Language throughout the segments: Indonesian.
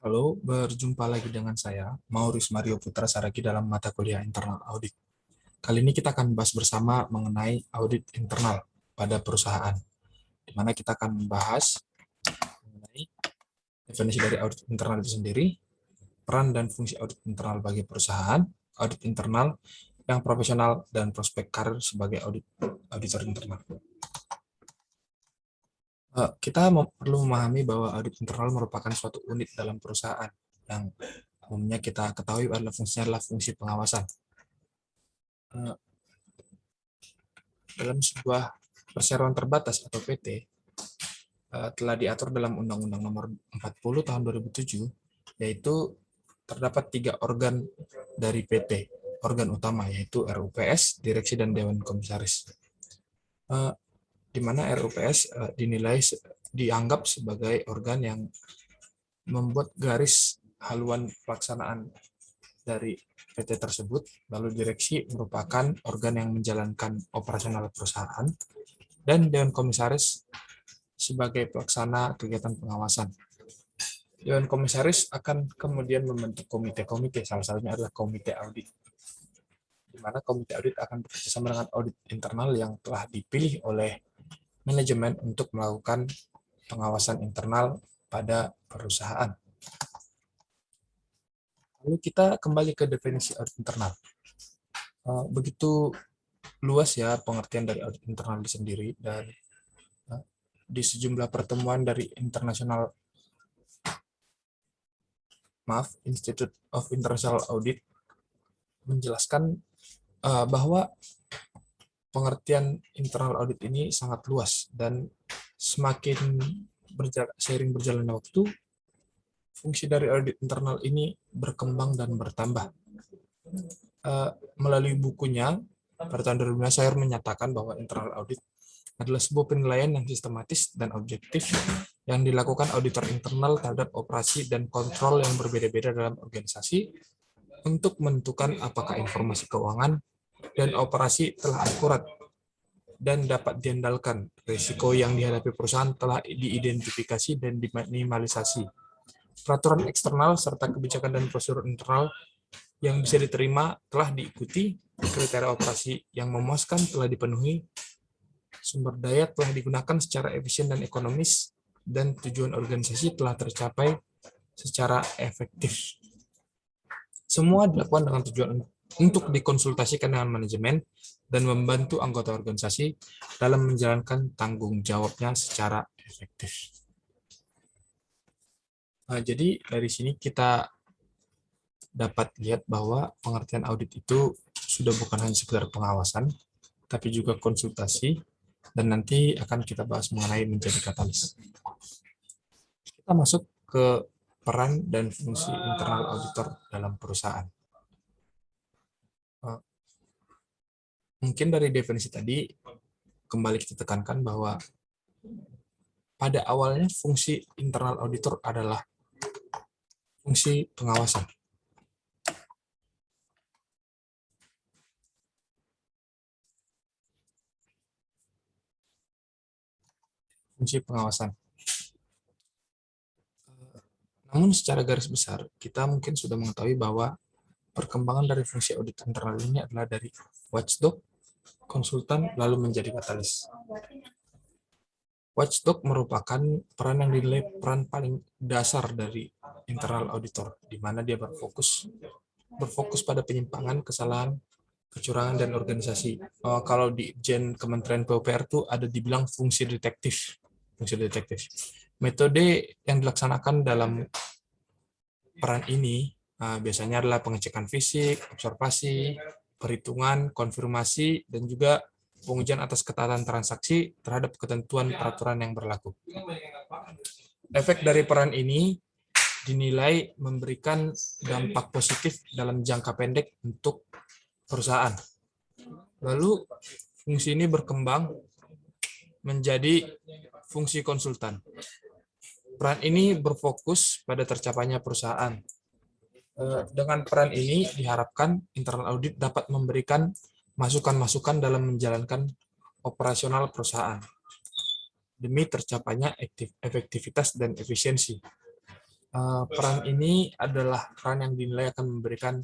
Halo, berjumpa lagi dengan saya, Maurice Mario Putra Saragi dalam mata kuliah internal audit. Kali ini kita akan bahas bersama mengenai audit internal pada perusahaan, di mana kita akan membahas mengenai definisi dari audit internal itu sendiri, peran dan fungsi audit internal bagi perusahaan, audit internal yang profesional, dan prospek karir sebagai auditor internal. Kita perlu memahami bahwa audit internal merupakan suatu unit dalam perusahaan yang umumnya kita ketahui adalah fungsi pengawasan. Dalam sebuah perseroan terbatas atau PT, telah diatur dalam Undang-Undang Nomor 40 Tahun 2007, yaitu terdapat 3 organ dari PT, organ utama, yaitu RUPS, Direksi, dan Dewan Komisaris. Di mana RUPS dianggap sebagai organ yang membuat garis haluan pelaksanaan dari PT tersebut, lalu direksi merupakan organ yang menjalankan operasional perusahaan, dan Dewan Komisaris sebagai pelaksana kegiatan pengawasan. Dewan Komisaris akan kemudian membentuk komite-komite, salah satunya adalah komite audit, di mana komite audit akan bekerjasama dengan audit internal yang telah dipilih oleh manajemen untuk melakukan pengawasan internal pada perusahaan. Lalu kita kembali ke definisi audit internal. Begitu luas ya pengertian dari audit internal sendiri, dan di sejumlah pertemuan dari Institute of International Audit menjelaskan bahwa pengertian internal audit ini sangat luas, dan semakin seiring berjalannya waktu, fungsi dari audit internal ini berkembang dan bertambah. Melalui bukunya, pada tahun 2015 saya menyatakan bahwa internal audit adalah sebuah penilaian yang sistematis dan objektif yang dilakukan auditor internal terhadap operasi dan kontrol yang berbeda-beda dalam organisasi untuk menentukan apakah informasi keuangan dan operasi telah akurat dan dapat diandalkan, risiko yang dihadapi perusahaan telah diidentifikasi dan diminimalisasi, peraturan eksternal serta kebijakan dan prosedur internal yang bisa diterima telah diikuti, kriteria operasi yang memuaskan telah dipenuhi, sumber daya telah digunakan secara efisien dan ekonomis, dan tujuan organisasi telah tercapai secara efektif. Semua dilakukan dengan tujuan untuk dikonsultasikan dengan manajemen dan membantu anggota organisasi dalam menjalankan tanggung jawabnya secara efektif. Jadi dari sini kita dapat lihat bahwa pengertian audit itu sudah bukan hanya sekedar pengawasan, tapi juga konsultasi, dan nanti akan kita bahas mengenai menjadi katalis. Kita masuk ke peran dan fungsi internal auditor dalam perusahaan. Mungkin dari definisi tadi, kembali kita tekankan bahwa pada awalnya fungsi internal auditor adalah fungsi pengawasan. Fungsi pengawasan. Namun secara garis besar, kita mungkin sudah mengetahui bahwa perkembangan dari fungsi audit internal ini adalah dari watchdog, konsultan, lalu menjadi katalis. Watchdog merupakan peran yang dinilai peran paling dasar dari internal auditor, di mana dia berfokus pada penyimpangan, kesalahan, kecurangan, dan organisasi. Kalau di Jen Kementerian PUPR itu ada dibilang fungsi detektif. Metode yang dilaksanakan dalam peran ini biasanya adalah pengecekan fisik, observasi, perhitungan, konfirmasi, dan juga pengujian atas ketaatan transaksi terhadap ketentuan peraturan yang berlaku. Efek dari peran ini dinilai memberikan dampak positif dalam jangka pendek untuk perusahaan. Lalu fungsi ini berkembang menjadi fungsi konsultan. Peran ini berfokus pada tercapainya perusahaan. Dengan peran ini diharapkan internal audit dapat memberikan masukan-masukan dalam menjalankan operasional perusahaan demi tercapainya efektivitas dan efisiensi. Peran ini adalah peran yang dinilai akan memberikan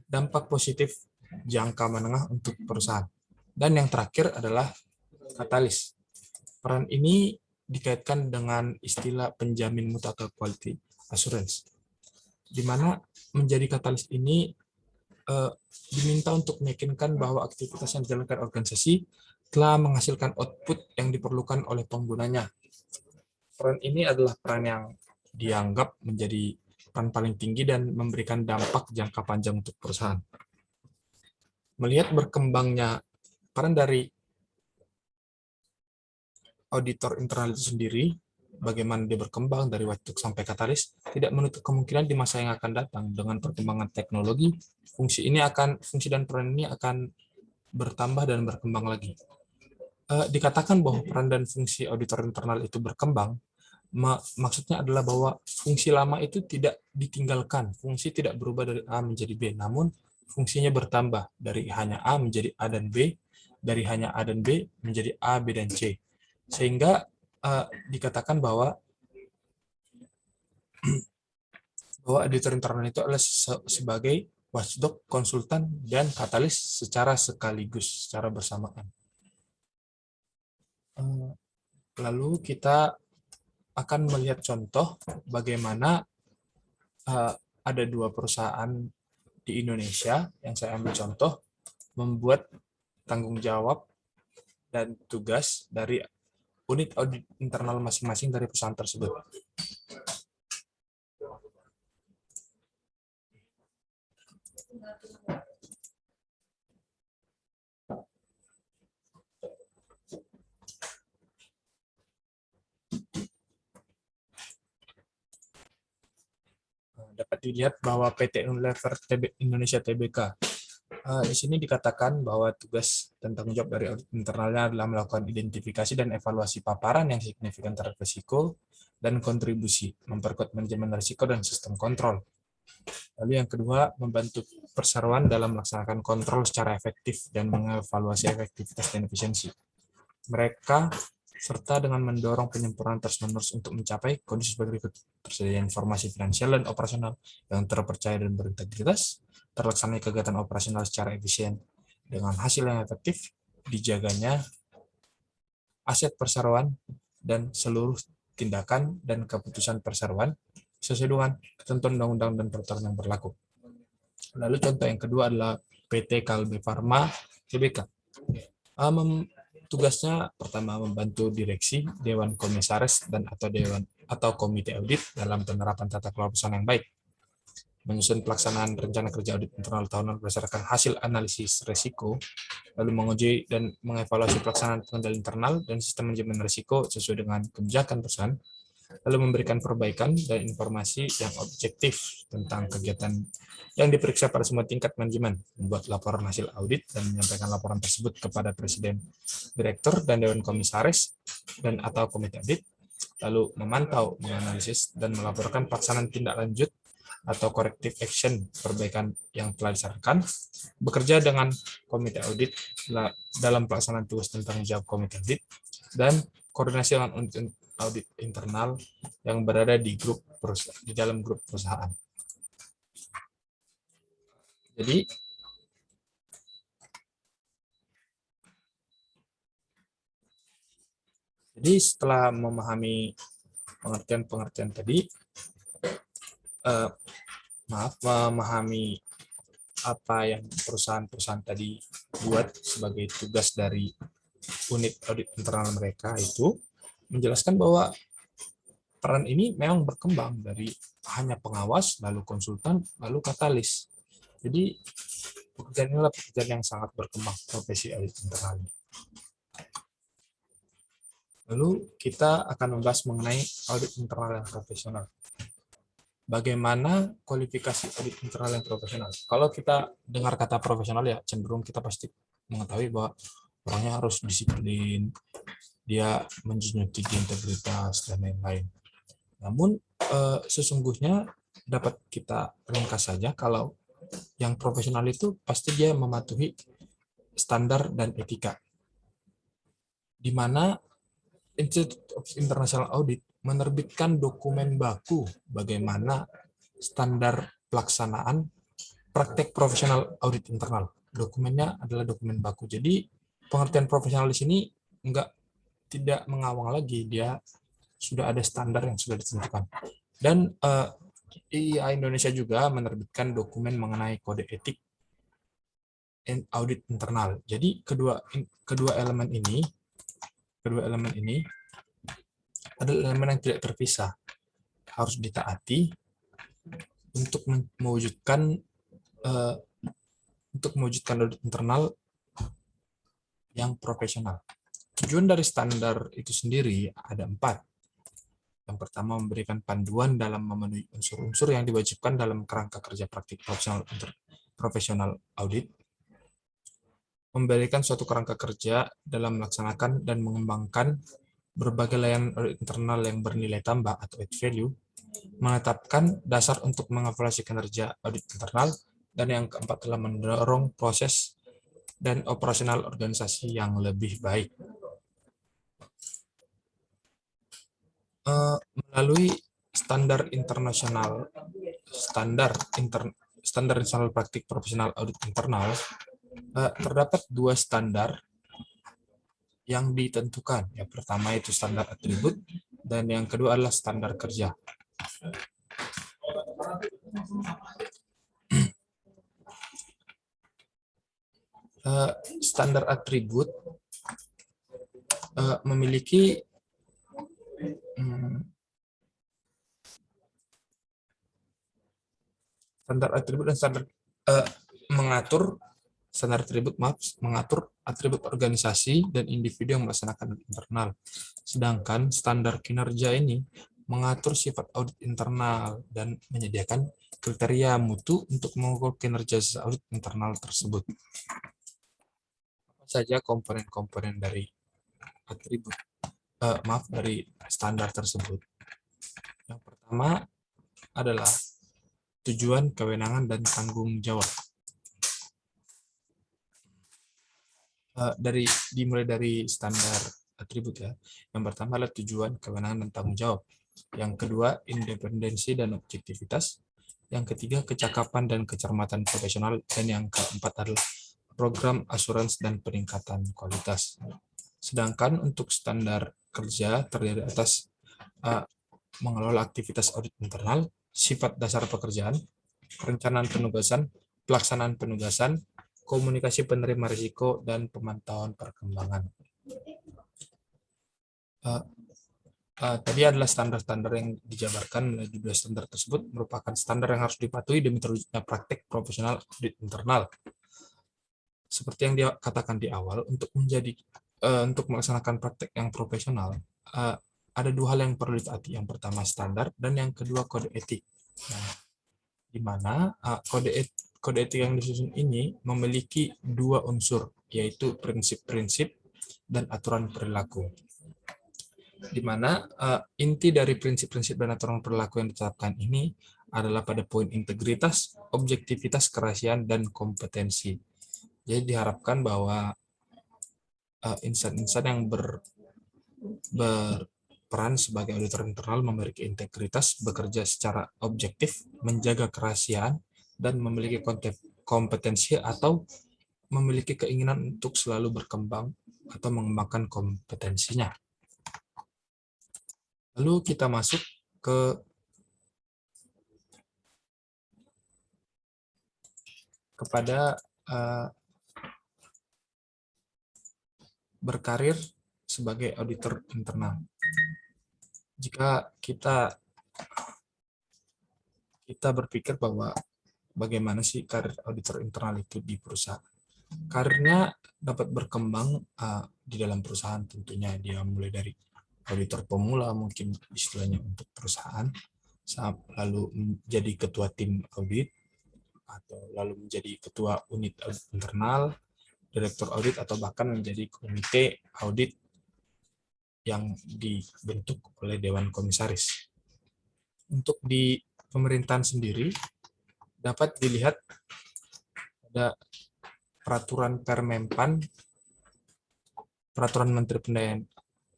dampak positif jangka menengah untuk perusahaan. Dan yang terakhir adalah katalis. Peran ini dikaitkan dengan istilah penjamin mutu atau quality assurance, di mana menjadi katalis ini diminta untuk meyakinkan bahwa aktivitas yang dijalankan organisasi telah menghasilkan output yang diperlukan oleh penggunanya. Peran ini adalah peran yang dianggap menjadi peran paling tinggi dan memberikan dampak jangka panjang untuk perusahaan. Melihat berkembangnya peran dari auditor internal itu sendiri, bagaimana dia berkembang dari watchdog sampai katalis, tidak menutup kemungkinan di masa yang akan datang dengan perkembangan teknologi, fungsi dan peran ini akan bertambah dan berkembang lagi. Dikatakan bahwa peran dan fungsi auditor internal itu berkembang, maksudnya adalah bahwa fungsi lama itu tidak ditinggalkan, fungsi tidak berubah dari A menjadi B, namun fungsinya bertambah dari hanya A menjadi A dan B, dari hanya A dan B menjadi A, B, dan C. Sehingga dikatakan bahwa auditor internal itu adalah sebagai watchdog, konsultan, dan katalis secara sekaligus, secara bersamaan. Lalu kita akan melihat contoh bagaimana ada dua perusahaan di Indonesia yang saya ambil contoh membuat tanggung jawab dan tugas dari unit audit internal masing-masing dari perusahaan tersebut. Dapat dilihat bahwa PT Unilever Indonesia Tbk. Di sini dikatakan bahwa tugas dan tanggung jawab dari audit internalnya adalah melakukan identifikasi dan evaluasi paparan yang signifikan terhadap risiko dan kontribusi, memperkuat manajemen risiko dan sistem kontrol. Lalu yang kedua, membantu perseroan dalam melaksanakan kontrol secara efektif dan mengevaluasi efektivitas dan efisiensi mereka, serta dengan mendorong penyempurnaan terus-menerus untuk mencapai kondisi berikut: tersedia informasi finansial dan operasional yang terpercaya dan berintegritas, terlaksananya kegiatan operasional secara efisien dengan hasil yang efektif, dijaganya aset perseroan dan seluruh tindakan dan keputusan perseroan sesuai dengan ketentuan undang-undang dan peraturan yang berlaku. Lalu contoh yang kedua adalah PT Kalbe Farma Tbk. Tugasnya pertama membantu direksi, dewan komisaris dan atau komite audit dalam penerapan tata kelola perusahaan yang baik, menyusun pelaksanaan rencana kerja audit internal tahunan berdasarkan hasil analisis risiko, lalu menguji dan mengevaluasi pelaksanaan pengendalian internal dan sistem manajemen risiko sesuai dengan kebijakan perusahaan, lalu memberikan perbaikan dan informasi yang objektif tentang kegiatan yang diperiksa pada semua tingkat manajemen, membuat laporan hasil audit dan menyampaikan laporan tersebut kepada Presiden, Direktur, dan Dewan Komisaris dan atau Komite Audit, lalu memantau, menganalisis, dan melaporkan pelaksanaan tindak lanjut atau corrective action perbaikan yang telah disarankan, bekerja dengan Komite Audit dalam pelaksanaan tugas tentang jawab Komite Audit, dan koordinasi dengan audit internal yang berada di dalam grup perusahaan. Jadi setelah memahami pengertian tadi, memahami apa yang perusahaan tadi buat sebagai tugas dari unit audit internal mereka, itu menjelaskan bahwa peran ini memang berkembang dari hanya pengawas, lalu konsultan, lalu katalis. Jadi pekerjaan inilah pekerjaan yang sangat berkembang, profesi audit internal. Lalu kita akan membahas mengenai audit internal yang profesional. Bagaimana kualifikasi audit internal yang profesional? Kalau kita dengar kata profesional, ya cenderung kita pasti mengetahui bahwa orangnya harus disiplin, dia menjunjung tinggi integritas, dan lain-lain. Namun sesungguhnya dapat kita ringkas saja kalau yang profesional itu pasti dia mematuhi standar dan etika, di mana Institute of International Audit menerbitkan dokumen baku bagaimana standar pelaksanaan praktek profesional audit internal. Dokumennya adalah dokumen baku. Jadi pengertian profesional di sini tidak mengawang lagi, dia sudah ada standar yang sudah ditentukan. Dan IIA Indonesia juga menerbitkan dokumen mengenai kode etik audit internal. Jadi kedua elemen ini adalah elemen yang tidak terpisah, harus ditaati untuk mewujudkan audit internal yang profesional. Tujuan dari standar itu sendiri ada 4. Yang pertama, memberikan panduan dalam memenuhi unsur-unsur yang diwajibkan dalam kerangka kerja praktik profesional audit, memberikan suatu kerangka kerja dalam melaksanakan dan mengembangkan berbagai layanan audit internal yang bernilai tambah atau add value, menetapkan dasar untuk mengevaluasi kinerja audit internal, dan yang keempat adalah mendorong proses dan operasional organisasi yang lebih baik. Melalui standar internasional praktik profesional audit internal, terdapat 2 standar yang ditentukan. Yang pertama itu standar atribut, dan yang kedua adalah standar kerja. Standar atribut memiliki standar atribut dan mengatur atribut organisasi dan individu yang melaksanakan internal. Sedangkan standar kinerja ini mengatur sifat audit internal dan menyediakan kriteria mutu untuk mengukur kinerja audit internal tersebut. Apa saja komponen-komponen dari dari standar tersebut? Yang pertama adalah tujuan, kewenangan, dan tanggung jawab. Dimulai dari standar atribut ya. Yang pertama adalah tujuan, kewenangan, dan tanggung jawab. Yang kedua, independensi dan objektivitas. Yang ketiga, kecakapan dan kecermatan profesional. Dan yang keempat adalah program asuransi dan peningkatan kualitas. Sedangkan untuk standar kerja terdiri atas mengelola aktivitas audit internal, sifat dasar pekerjaan, perencanaan penugasan, pelaksanaan penugasan, komunikasi penerima risiko, dan pemantauan perkembangan. Tadi adalah standar-standar yang dijabarkan melalui 2 standar tersebut merupakan standar yang harus dipatuhi demi terwujudnya praktek profesional audit internal. Seperti yang dia katakan di awal, untuk melaksanakan praktek yang profesional, ada 2 hal yang perlu ditaati. Yang pertama standar, dan yang kedua kode etik. Nah, di mana kode etik yang disusun ini memiliki 2 unsur, yaitu prinsip-prinsip dan aturan perilaku. Di mana inti dari prinsip-prinsip dan aturan perilaku yang ditetapkan ini adalah pada poin integritas, objektivitas, kerahasiaan, dan kompetensi. Jadi diharapkan bahwa insan-insan yang berperan sebagai auditor internal memiliki integritas, bekerja secara objektif, menjaga kerahasiaan, dan memiliki kompetensi atau memiliki keinginan untuk selalu berkembang atau mengembangkan kompetensinya. Lalu kita masuk kepada berkarir sebagai auditor internal. Jika kita berpikir bahwa bagaimana sih karir auditor internal itu di perusahaan, karirnya dapat berkembang di dalam perusahaan. Tentunya dia mulai dari auditor pemula, mungkin istilahnya untuk perusahaan, lalu menjadi ketua tim audit, atau lalu menjadi ketua unit audit internal, direktur audit, atau bahkan menjadi komite audit yang dibentuk oleh Dewan Komisaris. Untuk di pemerintahan sendiri, dapat dilihat ada peraturan Permenpan, peraturan Menteri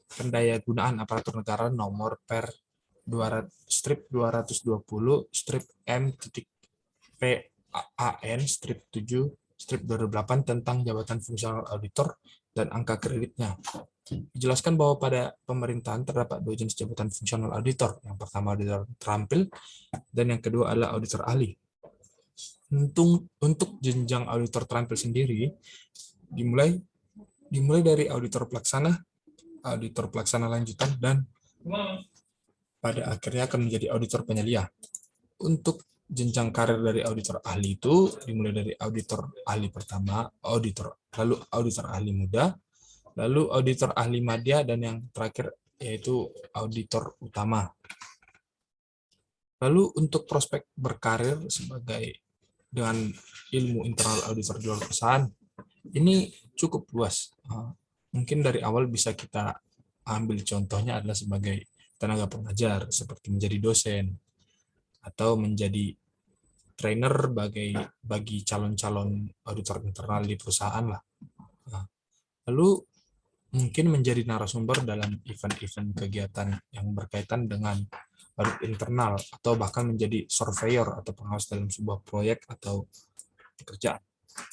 Pendayagunaan aparatur negara nomor per 200 strip 220 strip M.PAN strip 7 strip 2008 tentang jabatan fungsional auditor dan angka kreditnya. Dijelaskan bahwa pada pemerintahan terdapat dua jenis jabatan fungsional auditor. Yang pertama auditor terampil dan yang kedua adalah auditor ahli. Untuk jenjang auditor terampil sendiri dimulai dari auditor pelaksana lanjutan, dan pada akhirnya akan menjadi auditor penyelia. Untuk jenjang karir dari auditor ahli itu dimulai dari auditor ahli pertama, lalu auditor ahli muda, lalu auditor ahli madya, dan yang terakhir yaitu auditor utama. Lalu untuk prospek berkarir dengan ilmu internal auditor di luar perusahaan, ini cukup luas. Mungkin dari awal bisa kita ambil contohnya adalah sebagai tenaga pengajar, seperti menjadi dosen, atau menjadi trainer bagi calon-calon auditor internal di perusahaan lah. Lalu mungkin menjadi narasumber dalam event-event kegiatan yang berkaitan dengan audit internal, atau bahkan menjadi surveyor atau pengawas dalam sebuah proyek atau pekerjaan.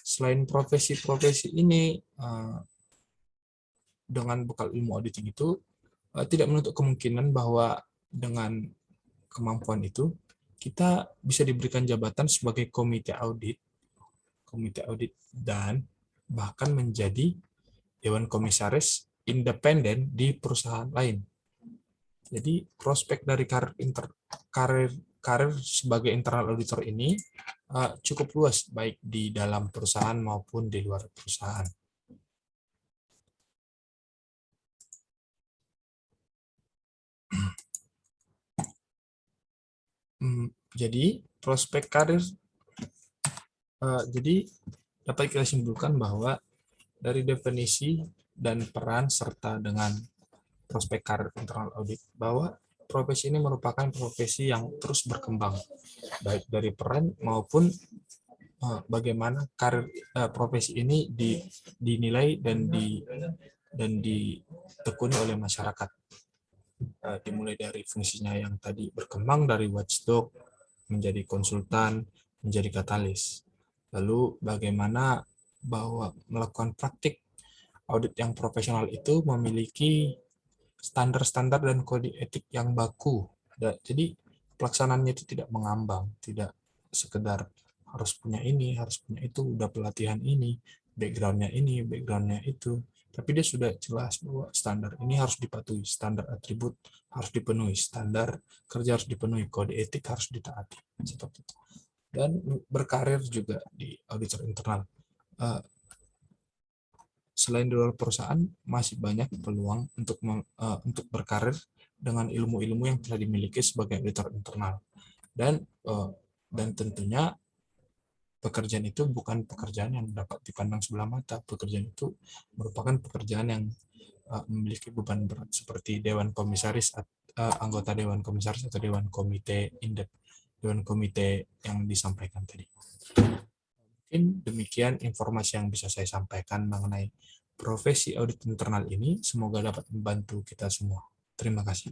Selain profesi-profesi ini, dengan bekal ilmu auditing itu tidak menutup kemungkinan bahwa dengan kemampuan itu kita bisa diberikan jabatan sebagai komite audit, dan bahkan menjadi dewan komisaris independen di perusahaan lain. Jadi prospek dari karir sebagai internal auditor ini cukup luas, baik di dalam perusahaan maupun di luar perusahaan. Jadi prospek karir, jadi dapat kita simpulkan bahwa dari definisi dan peran serta dengan prospek karir internal audit, bahwa profesi ini merupakan profesi yang terus berkembang, baik dari peran maupun bagaimana karir profesi ini dinilai dan ditekuni oleh masyarakat. Dimulai dari fungsinya yang tadi berkembang dari watchdog menjadi konsultan, menjadi katalis. Lalu bagaimana bahwa melakukan praktik audit yang profesional itu memiliki standar-standar dan kode etik yang baku. Jadi pelaksanaannya itu tidak mengambang, tidak sekedar harus punya ini, harus punya itu, udah pelatihan ini, backgroundnya ini, backgroundnya itu. Tapi dia sudah jelas bahwa standar ini harus dipatuhi, standar atribut harus dipenuhi, standar kerja harus dipenuhi, kode etik harus ditaati. Seperti itu. Dan berkarir juga di auditor internal. Selain di luar perusahaan, masih banyak peluang untuk berkarir dengan ilmu-ilmu yang telah dimiliki sebagai auditor internal. Dan tentunya pekerjaan itu bukan pekerjaan yang dapat dipandang sebelah mata. Pekerjaan itu merupakan pekerjaan yang memiliki beban berat, seperti dewan komisaris, anggota dewan komisaris atau dewan komite yang disampaikan tadi. Mungkin demikian informasi yang bisa saya sampaikan mengenai profesi audit internal ini. Semoga dapat membantu kita semua. Terima kasih.